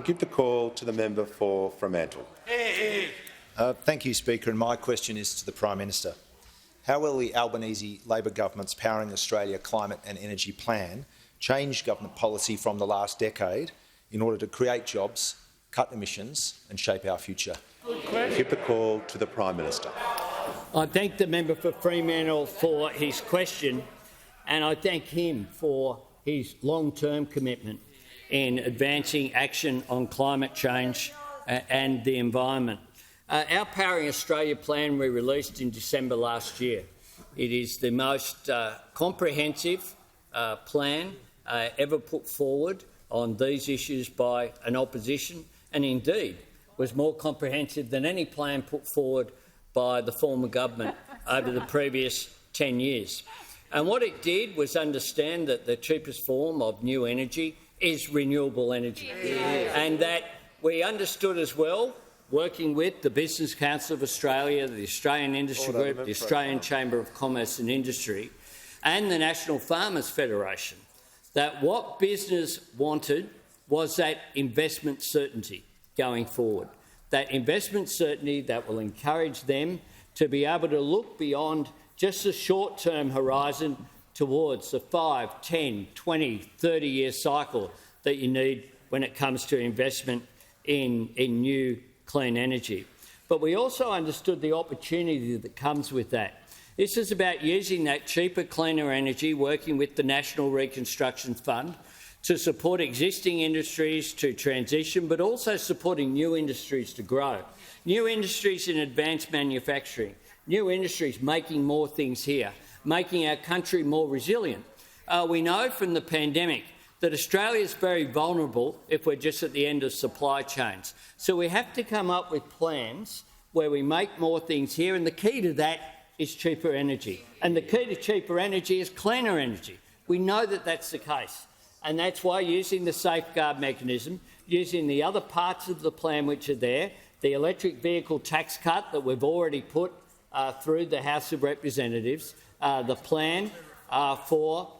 I'll give the call to the member for Fremantle. Thank you, Speaker, and my question is to the Prime Minister. How will the Albanese Labor government's Powering Australia climate and energy plan change government policy from the last decade in order to create jobs, cut emissions and shape our future? I'll give the call to the Prime Minister. I thank the member for Fremantle for his question, and I thank him for his long-term commitment in advancing action on climate change and the environment. Our Powering Australia plan we released in December last year. It is the most comprehensive plan ever put forward on these issues by an opposition, and indeed was more comprehensive than any plan put forward by the former government over the previous 10 years. And what it did was understand that the cheapest form of new energy is renewable energy, and that we understood as well, working with the Business Council of Australia, the Australian Industry Group, the Australian Chamber of Commerce and Industry and the National Farmers Federation, that what business wanted was that investment certainty going forward, that investment certainty that will encourage them to be able to look beyond just a short-term horizon towards the 5, 10, 20, 30-year cycle that you need when it comes to investment in new clean energy. But we also understood the opportunity that comes with that. This is about using that cheaper, cleaner energy, working with the National Reconstruction Fund to support existing industries to transition, but also supporting new industries to grow. New industries in advanced manufacturing, new industries making more things here, making our country more resilient. We know from the pandemic that Australia is very vulnerable if we're just at the end of supply chains. So we have to come up with plans where we make more things here, and the key to that is cheaper energy. And the key to cheaper energy is cleaner energy. We know that that's the case. And that's why using the safeguard mechanism, using the other parts of the plan which are there, the electric vehicle tax cut that we've already put through the House of Representatives, the plan for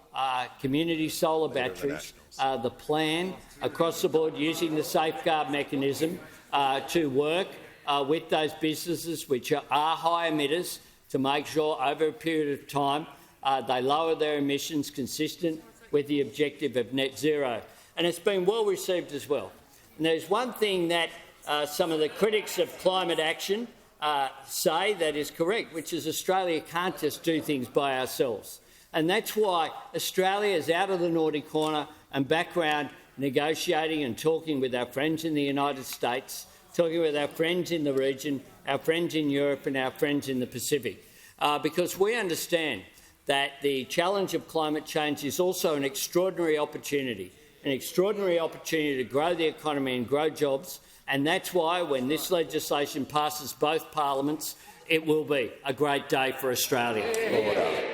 community solar batteries, the plan across the board using the safeguard mechanism to work with those businesses which are high emitters to make sure over a period of time they lower their emissions consistent with the objective of net zero. And it's been well received as well. And there's one thing that some of the critics of climate action say that is correct, which is Australia can't just do things by ourselves. And that's why Australia is out of the naughty corner and back around negotiating and talking with our friends in the United States, talking with our friends in the region, our friends in Europe and our friends in the Pacific, because we understand that the challenge of climate change is also an extraordinary opportunity to grow the economy and grow jobs, and that's why when this legislation passes both parliaments, it will be a great day for Australia.